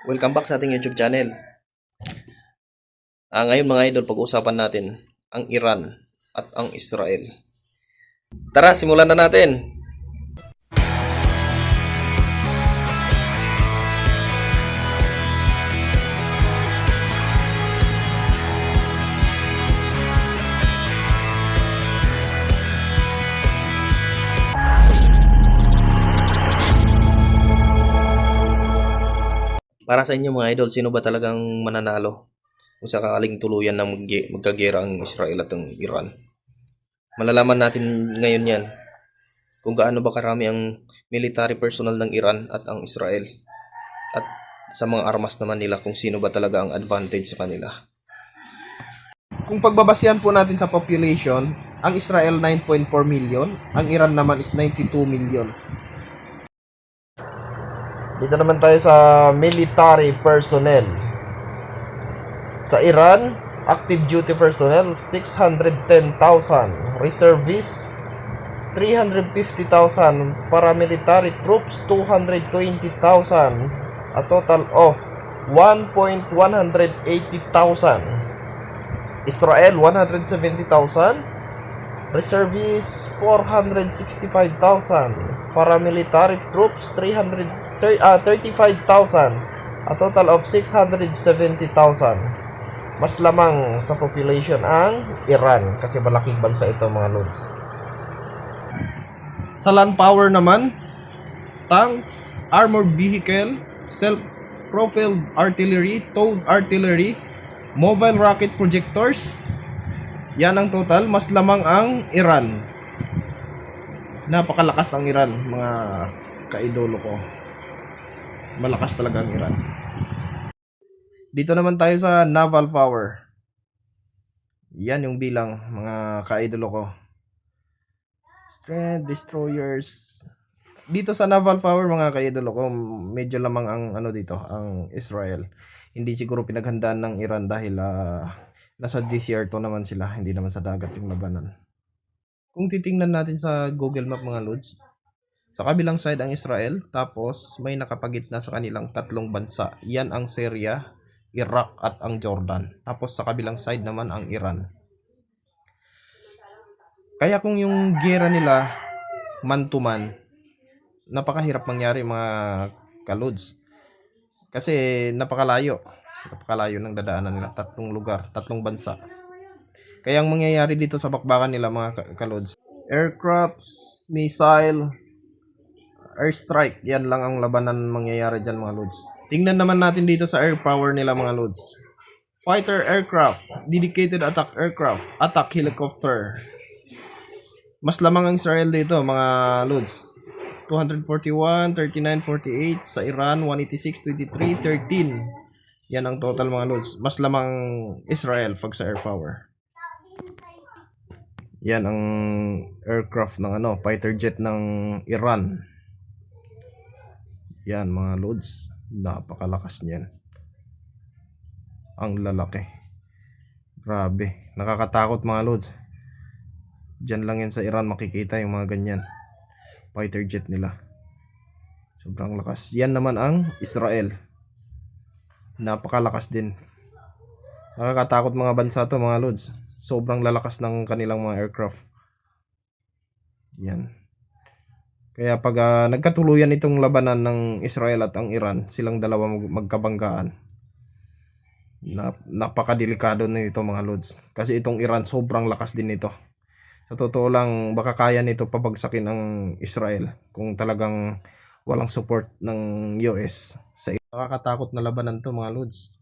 Welcome back sa ating YouTube channel. Ngayon mga idol, pag-uusapan natin ang Iran at ang Israel. Tara, simulan na natin. Para sa inyo mga idol, sino ba talagang mananalo kung sakaling tuluyan ng magkagera ang Israel at ang Iran? Malalaman natin ngayon yan kung gaano ba karami ang military personnel ng Iran at ang Israel, at sa mga armas naman nila kung sino ba talaga ang advantage sa kanila. Kung pagbabasihan po natin sa population, ang Israel 9.4 million, ang Iran naman is 92 million. Dito naman tayo sa military personnel. Sa Iran, active duty personnel 610,000, reservists 350,000, paramilitary troops 220,000, a total of 1.180,000. Israel 170,000, reservists 465,000, paramilitary troops 35,000, a total of 670,000. Mas lamang sa population ang Iran kasi malaking bansa ito mga lods. Sa land power naman, tanks, armored vehicle, self-propelled artillery, towed artillery, mobile rocket projectors, yan ang total. Mas lamang ang Iran. Napakalakas ng Iran, mga kaidolo ko. Malakas talaga ang Iran. Dito naman tayo sa naval power. Yan yung bilang, mga kaidolo ko. Strength, destroyers. Dito sa naval power mga kaidolo ko, medyo lamang ang dito, ang Israel. Hindi siguro pinaghandaan ng Iran dahil nasa GCR2 naman sila, hindi naman sa dagat yung labanan. Kung titingnan natin sa Google Map mga lods, sa kabilang side ang Israel, tapos may nakapagitna sa kanilang tatlong bansa. Yan ang Syria, Iraq at ang Jordan. Tapos sa kabilang side naman ang Iran. Kaya kung yung gera nila man to man, napakahirap mangyari mga kalods. Kasi napakalayo ng dadaanan nila, tatlong lugar, tatlong bansa. Kaya ang mangyayari dito sa bakbakan nila mga kalods, aircrafts, missile, airstrike, yan lang ang labanan mangyayari dyan mga lods. Tingnan naman natin dito sa air power nila mga lods. Fighter aircraft, dedicated attack aircraft, attack helicopter. Mas lamang ang Israel dito mga lods. 241, 39, 48. Sa Iran, 186, 23, 13. Yan ang total mga lods. Mas lamang Israel pag sa air power. Yan ang aircraft ng fighter jet ng Iran. Yan mga lods, napakalakas niyan. Ang lalaki. Grabe, nakakatakot mga lods. Diyan lang yan sa Iran makikita yung mga ganyan. Fighter jet nila. Sobrang lakas. Yan naman ang Israel. Napakalakas din. Nakakatakot mga bansa to mga lods. Sobrang lalakas ng kanilang mga aircraft. Yan. Kaya pag nagkatuluyan itong labanan ng Israel at ang Iran, silang dalawa magkabanggaan. Napakadelikado na ito mga lods. Kasi itong Iran sobrang lakas din ito. Sa totoo lang, baka kaya nito pabagsakin ang Israel kung talagang walang support ng US. Nakakatakot na labanan to mga lods.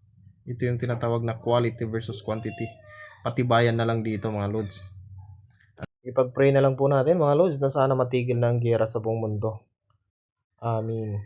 Ito yung tinatawag na quality versus quantity. Patibayan na lang dito mga lods. Ipag-pray na lang po natin mga lods na sana matigil na ang giyera sa buong mundo. Amen.